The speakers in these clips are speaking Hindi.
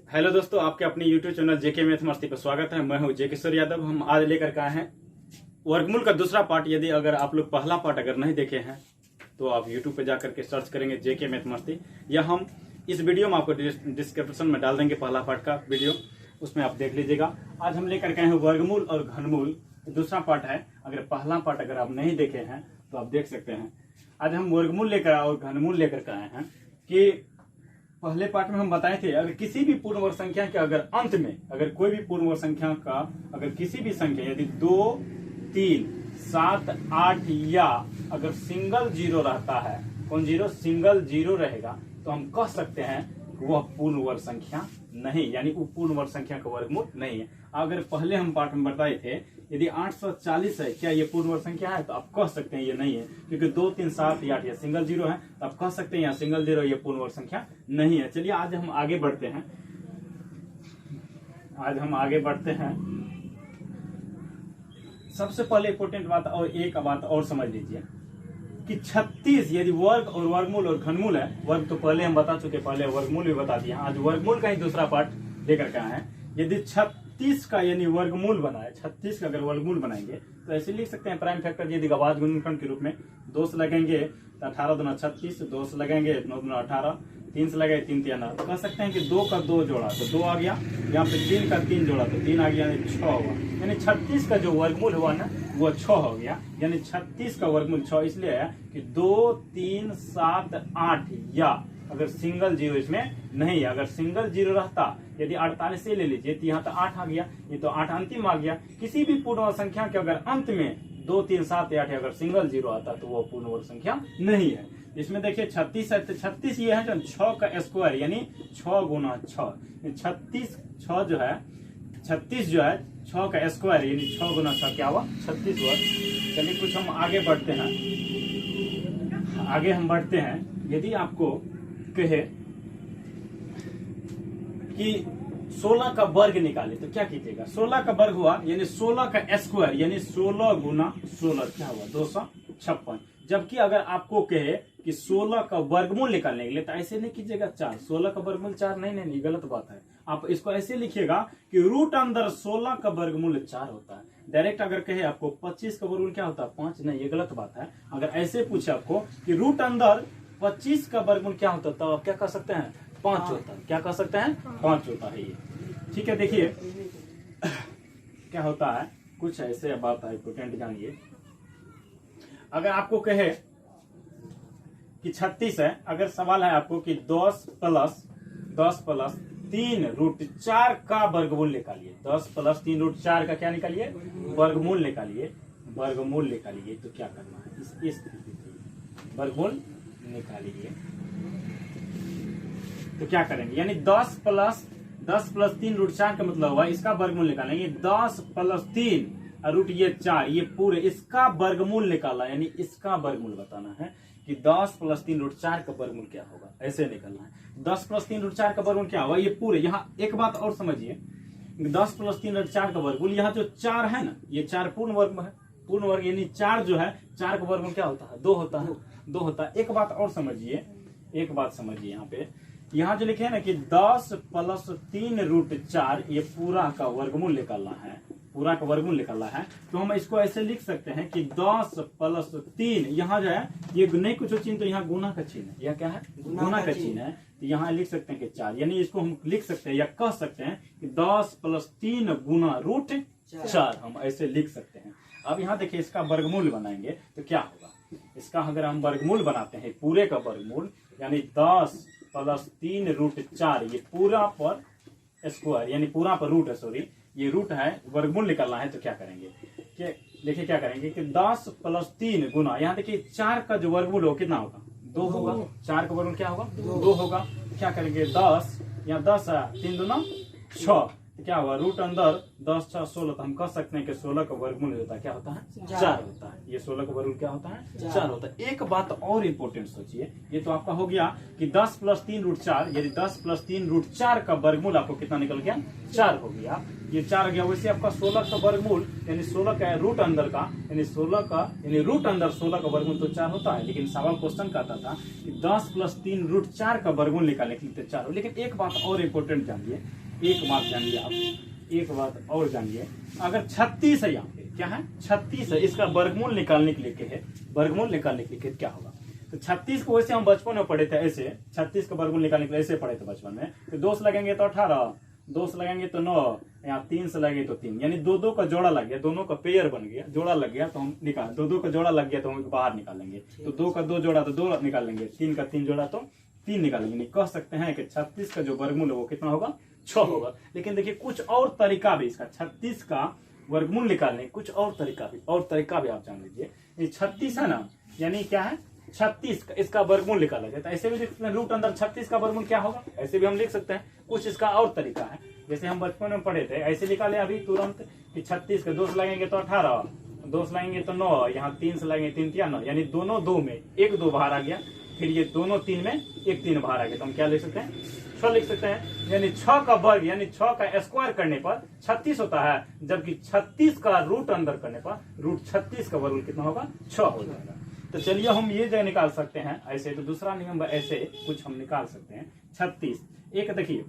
हेलो दोस्तों, आपके अपने YouTube चैनल जेके मैथ मस्ती पर स्वागत है। मैं हूं जे किशोर यादव। हम आज लेकर के आए हैं वर्गमूल का दूसरा पार्ट। यदि अगर आप लोग पहला पार्ट अगर नहीं देखे हैं तो आप YouTube पे जाकर के सर्च करेंगे जेके मैथ मस्ती, या हम इस वीडियो में आपको डिस्क्रिप्शन में डाल देंगे पहला पार्ट का वीडियो, उसमें आप देख लीजिएगा। आज हम लेकर के आए हैं वर्गमूल और घनमूल, दूसरा पार्ट है। अगर पहला पार्ट अगर आप नहीं देखे हैं तो आप देख सकते हैं। आज हम वर्गमूल लेकर और घनमूल लेकर के आए हैं कि पहले पार्ट में हम बताए थे अगर किसी भी पूर्ण वर्ग संख्या के अगर अंत में अगर कोई भी पूर्ण वर्ग संख्या का अगर किसी भी संख्या यदि 2, 3, 7, 8 या अगर सिंगल जीरो रहता है, कौन जीरो? सिंगल जीरो रहेगा, तो हम कह सकते हैं वह पूर्ण वर्ग संख्या नहीं, यानी वो पूर्ण वर्ग संख्या का वर्गमूल नहीं है। अगर पहले हम पाठ में बताए थे यदि 840 है, क्या ये पूर्ण वर्ग संख्या है? तो आप कह सकते हैं ये नहीं है, क्योंकि 2, 3, 7 या 8 ये सिंगल जीरो है, तो आप कह सकते हैं यहाँ सिंगल जीरो ये पूर्ण वर्ग संख्या नहीं है। चलिए आज हम आगे बढ़ते हैं। सबसे पहले इंपोर्टेंट बात और एक बात और समझ लीजिए कि 36 यदि वर्ग और वर्गमूल और घनमूल है। वर्ग तो पहले हम बता चुके, पहले वर्गमूल भी बता दिया। आज वर्गमूल का ही दूसरा पार्ट लेकर के आए हैं। यदि 36 का यानी वर्गमूल बना है, 36 का अगर वर्गमूल बनाएंगे तो ऐसे लिख सकते हैं प्राइम फैक्टर यदि गवाज गुणनखंड के रूप में 2 से लगेंगे तो 18 दूना 36, 2 से लगेंगे 9 दूना 18, 3 से लगे 3 3 9। कह सकते हैं कि 2 का 2 जोड़ा तो 2 आ गया, यहाँ पे 3 का 3 जोड़ा तो 3 आ गया, यानी 6 हुआ। यानी 36 का जो वर्गमूल हुआ ना वो 6 हो गया, यानी 36 का वर्गमूल 6 इसलिए है कि 2, 3, 7, 8 या अगर सिंगल जीरो इसमें नहीं है। अगर सिंगल जीरो रहता यदि 48 से ले लीजिए तो यहाँ तो 8 आ गया, ये तो 8 अंतिम आ गया। किसी भी पूर्ण वर्ग संख्या के अगर अंत में 2, 3, 7 या 8 अगर सिंगल जीरो आता तो वो पूर्ण वर्ग संख्या नहीं है। इसमें देखिए 36 है तो 36 ये है जो 6 का स्क्वायर यानी 6 गुना 6, 6 जो है 6 का स्क्वायर यानी 6 गुना 6 क्या हुआ? 36 हुआ। चलिए कुछ हम आगे बढ़ते हैं। यदि आपको कहे कि 16 का वर्ग निकाले तो क्या कीजिएगा? 16 का वर्ग हुआ यानी 16 का स्क्वायर यानी 16 गुना 16 क्या हुआ? 256। जबकि अगर आपको कहे कि 16 का वर्गमूल निकालने के लिए तो ऐसे नहीं कीजिएगा 4, 16 का वर्गमूल 4 नहीं, गलत बात है। आप इसको ऐसे लिखिएगा कि रूट अंदर 16 का वर्गमूल 4 होता है। डायरेक्ट अगर कहे आपको 25 का वर्गमूल क्या होता है? 5 नहीं, ये गलत बात है। अगर ऐसे पूछे आपको कि रूट अंदर 25 का वर्गमूल क्या होता है, तो आप क्या कह सकते हैं? 5 होता है। क्या कह सकते हैं? 5 होता है ये। ठीक है, देखिए क्या होता है, कुछ ऐसे बात है इंपोर्टेंट जानिए। अगर आपको कहे कि 36 है, अगर सवाल है आपको कि 10 प्लस 3 रूट 4 का वर्गमूल निकालिए, 10 प्लस 3 रूट 4 का क्या निकालिए? वर्गमूल निकालिए। तो क्या करना है? इस वर्गमूल निकालिए तो क्या करेंगे? यानी 10 प्लस 3 रूट 4 का मतलब हुआ इसका वर्गमूल निकालेंगे। 10 प्लस 3 रूट ये 4, ये पूरे इसका वर्गमूल निकाला, यानी इसका वर्गमूल बताना है कि 10 प्लस 3 रूट 4 का वर्गमूल क्या होगा, ऐसे निकलना है। 10 प्लस 3 रूट 4 का वर्गमूल क्या होगा? ये पूरे। यहाँ एक बात और समझिए, 10 प्लस 3 रूट 4 का वर्गमूल, यहाँ जो 4 है ना, ये 4 पूर्ण वर्ग है। पूर्ण वर्ग यानी 4 जो है, 4 का वर्गमूल क्या होता है? 2 होता है। एक बात और समझिए, यहाँ जो लिखे है ना कि 10 प्लस 3 रूट 4 ये पूरा का वर्गमूल निकालना है, तो हम इसको ऐसे लिख सकते हैं कि 10 प्लस 3, यहाँ जो है ये नहीं कुछ चिन्ह, तो यहाँ गुना का चिन्ह है। यह क्या है? गुना का चिन्ह है। तो यहाँ लिख सकते हैं कि 4, यानी इसको हम लिख सकते हैं या कह सकते हैं कि 10 प्लस 3 गुना रूट 4, हम ऐसे लिख सकते हैं। अब यहाँ देखिए इसका वर्गमूल बनाएंगे तो क्या होगा? इसका अगर हम वर्गमूल बनाते हैं पूरे का वर्गमूल यानी 10 प्लस 3 रूट 4 ये पूरा पर स्क्वायर यानी पूरा पर रूट है, सॉरी ये रूट है, वर्गमूल निकालना है। तो क्या करेंगे कि देखिए क्या करेंगे कि 10 प्लस 3 गुना, यहाँ देखिए 4 का जो वर्गमूल हो कितना होगा? 2 होगा। 4 का वर्गमूल क्या होगा? 2 होगा। क्या करेंगे? 10 यहाँ 10 है, 3 दूना 6, तो क्या हुआ? रूट अंदर 10 6 16, तो हम कह सकते हैं कि 16 का वर्गमूल होता है क्या होता है? 4 होता है। ये 16 का वर्गमूल क्या होता है? 4 होता है। एक बात और इम्पोर्टेंट सोचिए, ये तो आपका हो गया कि 10 प्लस 3 रूट 4, यदि 10 प्लस 3 रूट 4 का वर्गमूल आपको कितना निकल गया? 4 हो गया। ये 4 आ गया। वैसे आपका 16 का वर्गमूल यानी 16 का रूट अंदर का यानी 16 का यानी रूट अंदर 16 का वर्गमूल तो 4 होता है, लेकिन सवाल क्वेश्चन कहता था कि 10 + 3 √4 का वर्गमूल निकालने के लिए 4 हो। लेकिन एक बात और इम्पोर्टेंट जानिए, एक बात जानिए आप, एक बात और जानिए, अगर 36 है, यहाँ पे क्या है 36 है, इसका वर्गमूल निकालने के लिए क्या है, वर्गमूल निकालने के लिए क्या होगा। तो 36 को वैसे हम बचपन में पढ़े थे ऐसे, 36 का वर्गमूल निकालने के लिए ऐसे पढ़े थे बचपन में। तो 2 से लगेंगे तो 18, 2 से लगेंगे तो 9, यहाँ 3 से लगे तो 3, यानी 2 का जोड़ा लग गया, दोनों का पेयर बन गया, जोड़ा लग गया तो हम निकाल, 2 का जोड़ा लग गया तो हम बाहर निकालेंगे। तो 2 का 2 जोड़ा तो 2 निकाल लेंगे, 3 का 3 जोड़ा तो 3 निकालेंगे। नहीं कह सकते हैं कि 36 का जो वर्गमूल है वो कितना होगा, 6 होगा। लेकिन देखिए कुछ और तरीका भी इसका 36 का वर्गमूल निकालने, कुछ और तरीका भी आप जान लीजिए। ये 36 है ना, यानी क्या है 36 का इसका वर्गमूल निकाला जाता है। ऐसे भी लिख सकते हैं रूट अंदर 36 का वर्गमूल क्या होगा, ऐसे भी हम लिख सकते हैं। कुछ इसका और तरीका है, जैसे हम बचपन में पढ़े थे ऐसे निकाले अभी तुरंत कि 36 का 2 से लगेंगे तो 18, 2 से लगेंगे तो 9, यहाँ 3 से लगेंगे 3 3 9, यानी दोनों 2 में 1 2 बाहर आ गया, फिर ये दोनों 3 में 1 3 बाहर आ गया, तो हम क्या लिख सकते हैं 6 लिख सकते हैं। यानी 6 का वर्ग यानी 6 का स्क्वायर करने पर 36 होता है, जबकि 36 का रूट अंदर करने पर रूट 36 का वर्ग कितना होगा, 6 हो जाएगा। तो चलिए हम ये जगह निकाल सकते हैं ऐसे, तो दूसरा नियम ऐसे कुछ हम निकाल सकते हैं। 36 एक देखिए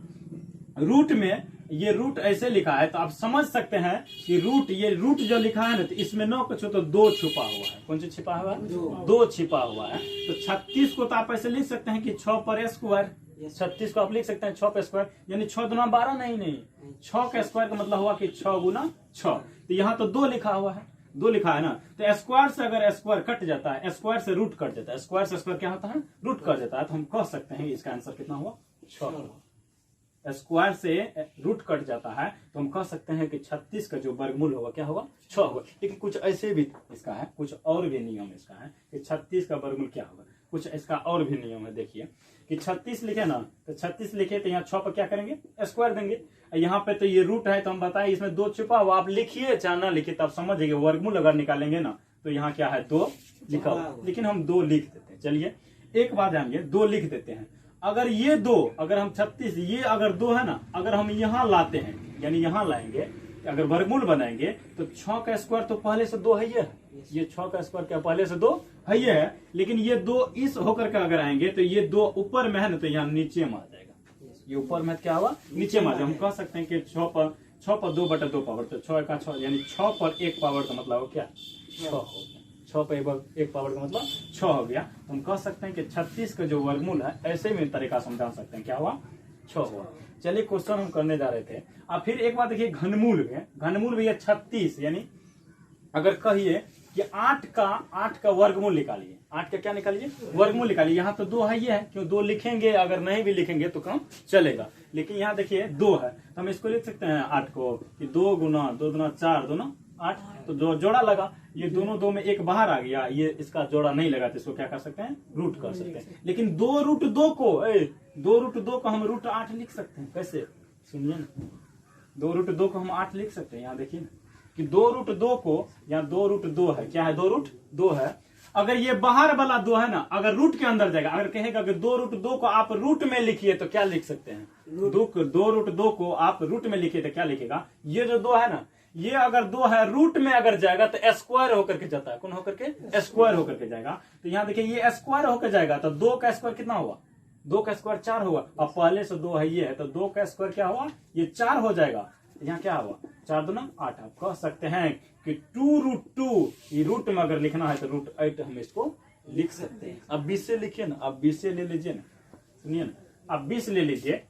रूट में ये रूट ऐसे लिखा है तो आप समझ सकते हैं कि रूट ये रूट जो लिखा है ना, तो इसमें 9 कुछ तो 2 छुपा हुआ है। कौन सी छिपा हुआ है, 2 छिपा हुआ है। तो 36 को तो आप ऐसे लिख सकते हैं कि 6 पर स्क्वायर, 36 को आप लिख सकते हैं 6 पर स्क्वायर, यानी 6 दूना 12, नहीं 6 का स्क्वायर का मतलब हुआ कि 6 गुना 6। तो यहाँ तो 2 लिखा हुआ है, 2 लिखा है ना, तो स्क्वायर से अगर स्क्वायर कट जाता है, स्क्वायर से रूट कट जाता है, स्क्वायर से स्क्वायर क्या होता है, रूट कट जाता है, तो हम कह सकते हैं इसका आंसर कितना हुआ, 6। स्क्वायर से रूट कट जाता है तो हम कह सकते हैं कि 36 का जो वर्गमूल होगा क्या होगा, 6 होगा। लेकिन कुछ ऐसे भी इसका है, कुछ और भी नियम इसका है कि 36 का वर्गमूल क्या होगा। कुछ इसका और भी नियम है, देखिए कि 36 लिखे ना, तो 36 लिखे तो यहाँ 6 पर क्या करेंगे, स्क्वायर देंगे। यहाँ पे तो ये रूट है तो हम बताएं इसमें 2 छुपा हुआ, आप लिखिए चाहे ना लिखिए, तब समझिए वर्गमूल अगर निकालेंगे ना तो यहाँ क्या है 2 लिखा हुआ, लेकिन हम 2 लिख देते हैं। चलिए एक बात जानिए, 2 लिख देते हैं। अगर ये 2, अगर हम 36 ये अगर 2 है ना, अगर हम यहाँ लाते हैं यानी यहाँ लाएंगे, अगर वर्गमूल बनाएंगे तो 6 का स्क्वायर तो पहले से 2 है, ये 6 का स्क्वायर क्या पहले से 2 है, लेकिन ये 2 इस होकर के अगर आएंगे तो ये 2 ऊपर में है ना, तो यहाँ नीचे में आ जाएगा, ये ऊपर में क्या हुआ, नीचे में आ जाएगा। हम कह सकते हैं कि 6 पर 2/2 पावर, तो 6 का 6 यानी 6 पर 1 पावर का मतलब क्या 6 हो गया, 6 पर 1 पावर का मतलब 6 हो गया। तो हम कह सकते हैं कि 36 का जो वर्गमूल है ऐसे में तरीका से हम जान सकते हैं क्या हुआ, 6 हुआ। चलिए क्वेश्चन हम करने जा रहे थे। अब फिर एक बात देखिए, घनमूल भी है 36, यानी अगर कहिए कि 8 का वर्गमूल निकालिए, 8 का क्या निकालिए, वर्गमूल निकालिए। यहाँ तो 2 है, ये है क्यों 2 लिखेंगे, अगर नहीं भी लिखेंगे तो काम चलेगा। लेकिन यहाँ देखिए 2 है तो हम इसको लिख सकते हैं 8 को कि 2 गुना 2 गुना 4 2 8, तो जो जोड़ा लगा, ये दोनों 2 में 1 बाहर आ गया, ये इसका जोड़ा नहीं लगा तो इसको क्या कर सकते हैं, रूट कर सकते हैं। लेकिन 2√2 को 2√2 को हम √8 लिख सकते हैं। कैसे, सुनिए ना, 2√2 को हम 8 लिख सकते हैं। यहाँ देखिए कि 2√2 को, यहाँ 2√2 है, क्या है 2√2 है। अगर ये बाहर वाला 2 है ना, अगर रूट के अंदर जाएगा, अगर कहेगा कि 2√2 को आप रूट में लिखिए तो क्या लिख सकते हैं, 2√2 को आप रूट में लिखिए तो क्या लिखेगा, ये जो 2 है ना, ये अगर 2 है रूट में अगर जाएगा तो स्क्वायर होकर के जाता है, कौन होकर के, स्क्वायर होकर के जाएगा। तो यहाँ देखिए ये स्क्वायर होकर जाएगा तो 2 का स्क्वायर कितना हुआ, 2 का स्क्वायर 4 होगा। अब पहले से 2 है, ये है तो 2 का स्क्वायर क्या हुआ, ये 4 हो जाएगा। यहाँ क्या हुआ, 4 दूना 8। आप कह सकते हैं कि 2√2, ये रूट में अगर लिखना है तो √8 हम इसको लिख सकते हैं। अब 20 से लिखिए ना, अब 20 से ले लीजिए ना, सुनिए ना, अब 20 ले लीजिए,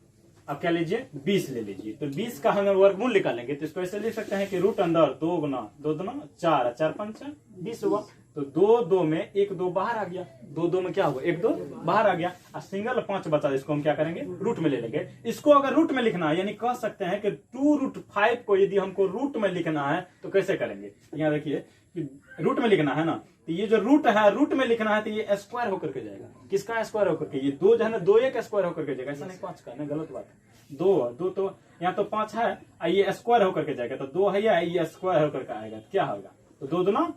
अब क्या लीजिए 20 ले लीजिए। तो 20 का हम वर्गमूल निकालेंगे तो इसको ऐसे लिख सकते हैं कि रूट अंदर 2 गुना 2 दूना 4, 4 5 20 हुआ। तो 2 में 1 2 बाहर आ गया, 2 में क्या हुआ, 1 2 बाहर आ गया, और सिंगल 5 बचा, इसको हम क्या करेंगे, रूट में ले लेंगे। इसको अगर रूट में लिखना है, यानी कह सकते हैं कि 2√5 को यदि हमको रूट में लिखना है तो कैसे करेंगे। यहाँ देखिए कि रूट में लिखना है ना, तो ये जो रूट है, रूट में लिखना है तो ये स्क्वायर होकर के जाएगा। किसका स्क्वायर होकर के, ये 2 जो है ना, 2 एक स्क्वायर होकर के जाएगा, ऐसा नहीं 5 का ना, गलत बात है। 2 तो यहाँ तो 5 है, ये स्क्वायर होकर के जाएगा, तो 2 है ये स्क्वायर होकर के आएगा, क्या होगा, तो 2 दूना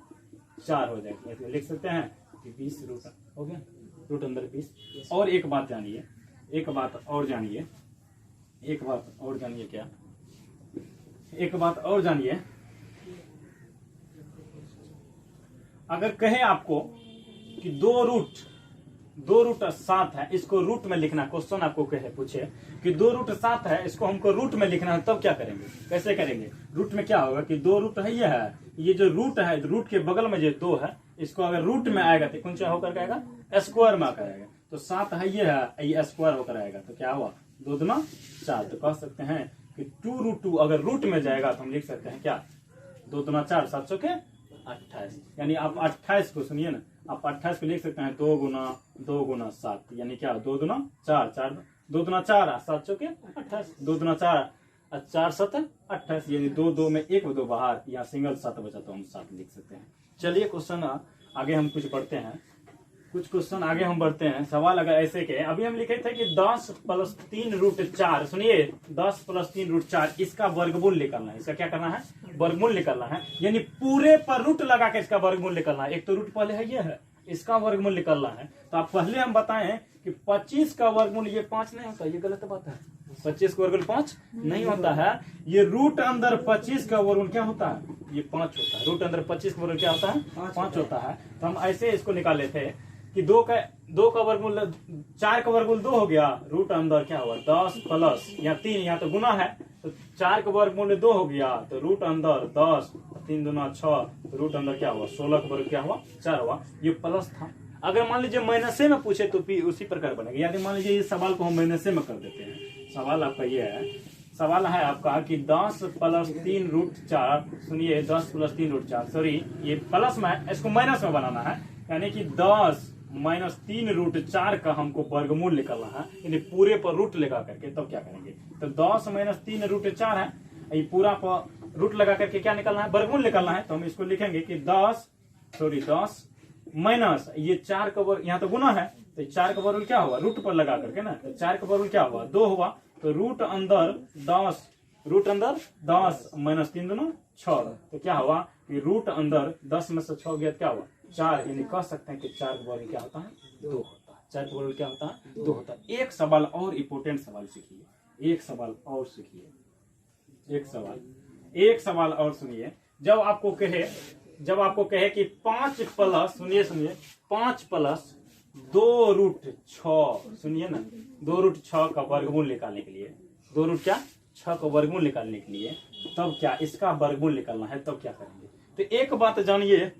4 हो जाएगा। इसमें लिख सकते हैं कि 20 रूट हो गया, रूट अंदर 20। और एक बात जानिए, एक बात और जानिए क्या, एक बात और जानिए, अगर कहे आपको कि दो रूट 7 है, इसको रूट में लिखना, क्वेश्चन आपको कहे पूछे कि 2 रूट 7 है, इसको हमको रूट में लिखना है, तब क्या करेंगे, कैसे करेंगे? रूट में क्या होगा कि 2 रूट है, ये जो रूट है, रूट के बगल में जो 2 है, इसको अगर रूट में आएगा तो कौन सा होकर आएगा? स्क्वायर में आकर आएगा। तो 7 है, ये स्क्वायर होकर आएगा, तो क्या हुआ? 2 दूना 4। तो कह सकते हैं कि 2√2 अगर रूट में जाएगा तो हम लिख सकते हैं क्या? 2 दूना 4, 7 चौके 28। यानी आप 28 को सुनिए ना, आप 28 को लिख सकते हैं 2 गुना 7, यानी क्या? 2 दूना 4, 2 दूना 4, 7 चौके 28, 2 दूना 4, 4 7 28, यानी 2 में 1 2 बाहर, या सिंगल 7 बचा तो हम 7 लिख सकते हैं। चलिए क्वेश्चन आगे हम कुछ बढ़ते हैं, कुछ क्वेश्चन आगे हम बढ़ते हैं। सवाल अगर ऐसे के, अभी हम लिखे थे कि 10 + 3√4, सुनिए 10 + 3√4, इसका वर्गमूल निकालना है। इसका क्या करना है? वर्गमूल निकालना है, यानी पूरे पर रूट लगा के इसका वर्गमूल निकालना है। एक तो रूट पहले है, ये है, इसका वर्गमूल निकालना है। तो आप पहले हम बताएं कि 25 का वर्गमूल ये 5 नहीं होता, ये गलत बात है। 25 का वर्गमूल 5 नहीं होता है। ये रूट अंदर 25 का वर्गमूल क्या होता है? ये 5 होता है। रूट अंदर 25 का वर्गमूल क्या होता है? 5 होता है। तो हम ऐसे इसको निकाले थे कि 2 का वर्गमूल 4 का वर्गमूल 2 हो गया, रूट अंदर क्या हुआ? 10 प्लस यहाँ 3, यहाँ तो गुना है, तो 4 का वर्गमूल 2 हो गया, तो रूट अंदर 10, 3 दूना 6, रूट अंदर क्या हुआ? 16 का वर्ग क्या हुआ? 4 हुआ। ये प्लस था। अगर मान लीजिए माइनसे में पूछे तो भी उसी प्रकार बनेगा। यानी मान लीजिए इस सवाल को हम माइनसे में कर देते हैं। सवाल आपका ये है, सवाल है आपका कि 10 + 3√4, सुनिए 10 + 3√4, सॉरी ये प्लस में, इसको माइनस में बनाना है, यानी कि 10 - 3√4 का हमको वर्गमूल निकालना है, यानी पूरे पर रूट लगा करके। तब क्या करेंगे? तो 10 - 3√4 है, ये पूरा पर रूट लगा करके क्या निकालना है? वर्गमूल निकालना है। तो हम इसको लिखेंगे कि 10 माइनस ये 4 का वर्ग, यहाँ तो गुना है, तो 4 का वर्ग क्या हुआ? रूट पर लगा करके ना, तो 4 का वर्ग क्या हुआ? 2 हुआ। तो रूट अंदर 10 - 3 दूना 6, तो क्या हुआ कि रूट अंदर 10 में से 6 गया, क्या हुआ? 4। यानी कह सकते हैं कि 4 का वर्ग क्या होता है? 2 होता है। 4 का वर्ग क्या होता है? 2 होता है। एक सवाल और इम्पोर्टेंट सवाल सीखिए, एक सवाल और सीखिए, एक सवाल और सुनिए। जब आपको कहे कि 5 प्लस, सुनिए 5 + 2√6, सुनिए ना, 2√6 का वर्गमूल निकालने के लिए, 2√6 का वर्गमूल निकालने के लिए, तब क्या इसका वर्गमूल निकालना है, तब क्या करेंगे? तो एक बात जानिए,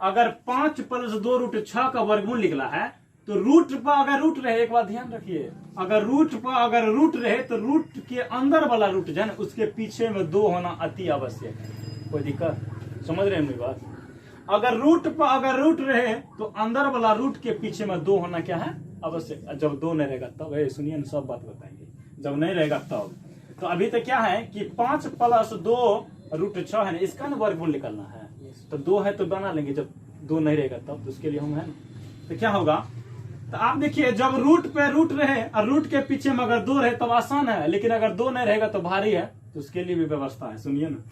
अगर 5 + 2√6 का वर्गमूल निकला है, तो रूट पर अगर रूट रहे, एक बात ध्यान रखिए, अगर रूट पर अगर रूट रहे तो रूट के अंदर वाला रूट जो है ना, उसके पीछे में 2 होना अति आवश्यक है। कोई दिक्कत? समझ रहे हैं मेरी बात? अगर रूट पर अगर रूट रहे तो अंदर वाला रूट के पीछे में 2 होना क्या है? आवश्यक। जब 2 नहीं रहेगा तब, सुनिए ना, सब बात बताएंगे, जब नहीं रहेगा तब। तो अभी तो क्या है कि 5 + 2√6 है ना, इसका ना वर्गमूल निकालना है। तो 2 है तो बना लेंगे, जब 2 नहीं रहेगा तब, तो उसके लिए हम है ना, तो क्या होगा? तो आप देखिए, जब रूट पे रूट रहे और रूट के पीछे में अगर 2 रहे तब आसान है, लेकिन अगर 2 नहीं रहेगा तो भारी है, तो उसके लिए भी व्यवस्था है। सुनिए ना,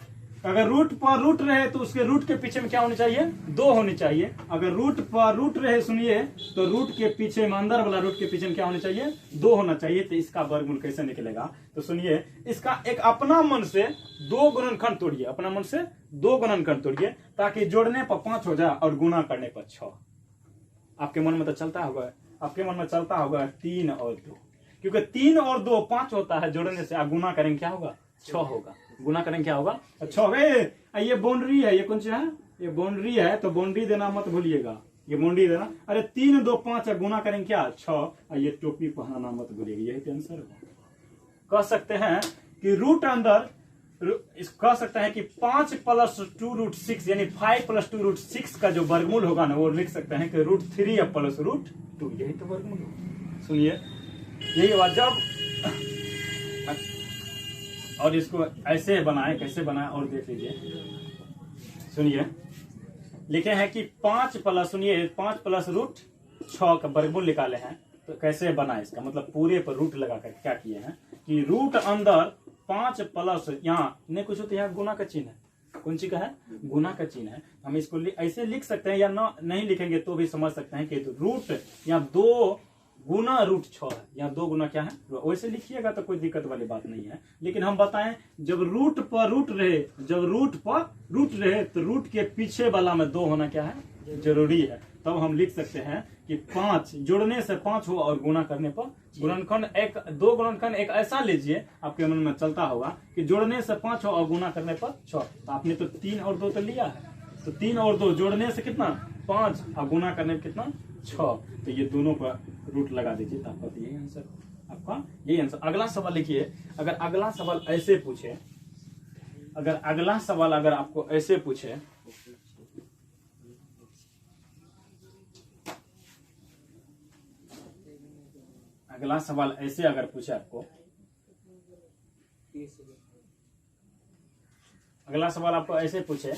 अगर रूट पर रूट रहे तो उसके रूट के पीछे में क्या होनी चाहिए? 2 होनी चाहिए। अगर रूट पर रूट रहे, सुनिए, तो रूट के पीछे में, अंदर वाला रूट के पीछे में क्या होना चाहिए? 2 होना चाहिए। तो इसका वर्गमूल कैसे निकलेगा? तो सुनिए, इसका एक अपना मन से 2 गुणनखंड तोड़िए, अपना मन से 2 गुणनखंड तोड़िए, ताकि जोड़ने पर 5 हो जाए और गुना करने पर 6। आपके मन में तो चलता होगा, आपके मन में चलता होगा 3 और 2, क्योंकि 3 और 2 5 होता है, जोड़ने से गुना करेंगे क्या होगा? 6 होगा। गुना करेंगे क्या होगा? 6। ये बाउंड्री है, ये कौन सा है? ये बाउंड्री है, तो बाउंड्री देना मत भूलिएगा, ये बाउंड्री देना। अरे 3 2 5 गुना करेंगे क्या? 6। ये टोपी पहनाना मत भूलिएगा, यही आंसर है। कह सकते हैं कि रूट अंदर, कह सकते हैं कि 5 + 2√6, यानी 5 + 2√6 का जो वर्गमूल होगा ना, वो लिख सकते हैं कि √3 या +√2, यही तो वर्गमूल होगा। सुनिए, यही बात। जब और इसको ऐसे बनाए, कैसे बनाए और देख लीजिए। सुनिए, लिखे हैं कि 5 + 5 + √6 का वर्गमूल निकाले हैं। तो कैसे बना इसका मतलब? पूरे पर रूट लगा कर क्या किए हैं कि रूट अंदर 5 प्लस, यहाँ नहीं कुछ होता, यहाँ गुना का चिन्ह है। कौन सी का है? गुना का चिन्ह है। हम इसको ऐसे लिख सकते हैं, या नहीं लिखेंगे तो भी समझ सकते हैं कि रूट यहाँ गुना रूट 6 है, यहाँ 2 गुना क्या है, वैसे लिखिएगा तो कोई दिक्कत वाली बात नहीं है, लेकिन हम बताएं जब रूट पर रूट रहे, जब रूट पर रूट रहे तो रूट के पीछे वाला में 2 होना क्या है, जरूरी है। तब हम लिख सकते हैं कि 5 जोड़ने से 5 हो और गुना करने पर गुणनखंड एक 2 गुणनखंड एक ऐसा लीजिए आपके मन में चलता होगा कि जोड़ने से 5 हो और गुना करने पर 6। तो आपने तो 3 और 2 तो लिया है, तो 3 और 2 जोड़ने से कितना 5 और गुना करने पर कितना 6। तो ये दोनों पर रूट लगा दीजिए, तो आपका यही आंसर, आपका यही आंसर। अगला सवाल लिखिए, अगर अगला सवाल ऐसे पूछे, अगर अगला सवाल अगर आपको ऐसे पूछे, अगला सवाल ऐसे अगर पूछे आपको, अगला सवाल आपको ऐसे पूछे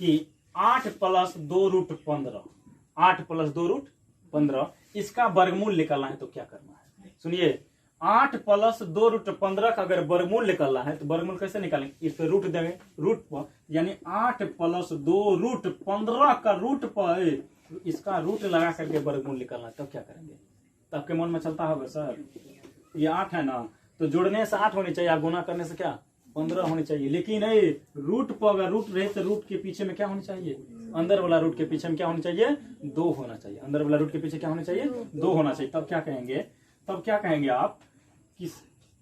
कि 8 + 2 रूट 15, 8 + 2 रूट 15, इसका वर्गमूल निकालना है तो क्या करना है। सुनिए, 8 + 2 रूट 15 का अगर वर्गमूल निकालना है तो वर्गमूल कैसे निकालेंगे, इस पे रूट देंगे, रूट पर, यानी 8 + 2 रूट 15 का रूट पर इसका रूट लगा करके वर्गमूल निकालना है, तब क्या करेंगे। तो आपके मन में चलता होगा सर ये 8 है ना, तो जोड़ने से 8 होनी चाहिए, गुना करने से क्या 15 होनी चाहिए, लेकिन रूट पर अगर रूट रहे तो रूट के पीछे में क्या होनी चाहिए, अंदर वाला रूट के पीछे में क्या होना चाहिए 2 होना चाहिए, अंदर वाला रूट के पीछे क्या होना चाहिए 2 होना चाहिए। तब क्या कहेंगे, तब क्या कहेंगे आप कि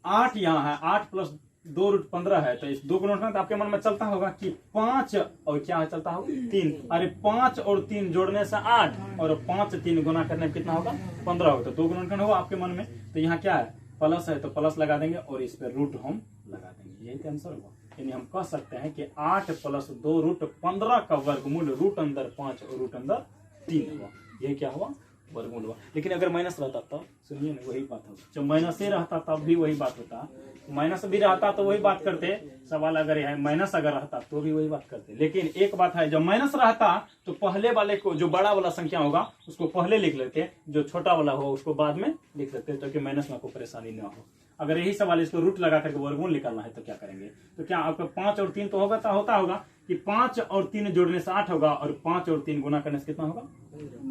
8 यहाँ है, 8 + 2 रूट 15 है, तो इस 2 गुणनखंड आपके मन में चलता होगा कि 5 और क्या चलता होगा 3, अरे 5 और 3 जोड़ने से 8 और 5 3 गुना करने में कितना होगा 15 होगा, तो 2 गुणनखंड होगा आपके मन में। तो यहाँ क्या है प्लस है तो प्लस लगा देंगे और इस पे रूट हम लगा देंगे, यही आंसर होगा। यानी हम कह सकते हैं कि 8 + 2 रूट 15 का वर्गमूल रूट अंदर 5 और रूट अंदर 3 हुआ, यही क्या हुआ वर्गमूल हुआ। लेकिन अगर माइनस रहता तब सुनिए ना वही बात होता, जब माइनस ही रहता तब भी वही बात होता, माइनस भी रहता तो वही बात करते, सवाल अगर है माइनस अगर रहता तो भी वही बात करते। लेकिन एक बात है, जब माइनस रहता तो पहले वाले को जो बड़ा वाला संख्या होगा उसको पहले लिख लेते, जो छोटा वाला हो उसको बाद में लिख लेते, ताकि माइनस में कोई परेशानी न हो। अगर यही सवाल इसको रूट लगा करके वर्गमूल निकालना है तो क्या करेंगे, तो क्या आपका 5 और 3 तो होगा, तो होता होगा कि 5 और 3 जोड़ने से 8 होगा और 5 और 3 गुना करने से कितना होगा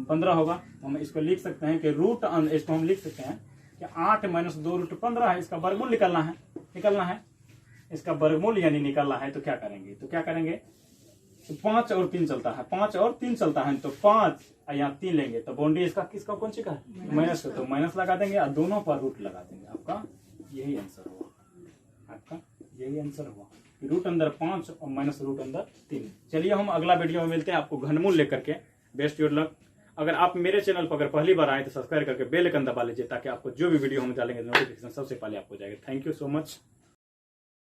15 होगा। हम इसको लिख सकते हैं कि रूट, इसको हम लिख सकते हैं कि 8 - 2 रूट 15 है, इसका वर्गमूल निकालना है, इसका वर्गमूल यानी निकालना है। तो क्या करेंगे, तो 5 और 3 चलता है, 5 और 3 चलता है, तो 5 यहाँ 3 लेंगे तो बाउंड्री इसका किसका कौन सी का है माइनस का, तो माइनस लगा देंगे और दोनों पर रूट लगा देंगे, आपका यही आंसर हुआ, आपका यही आंसर हुआ। रूट अंदर 5 और माइनस रूट अंदर 3। चलिए हम अगला वीडियो में मिलते हैं आपको घनमूल लेकर के। Best your luck. अगर आप मेरे चैनल पर अगर पहली बार आए तो सब्सक्राइब करके बेल आइकन दबा लीजिए, ताकि आपको जो भी वीडियो हम डालेंगे नोटिफिकेशन सबसे पहले आपको जाएगा। Thank you so much.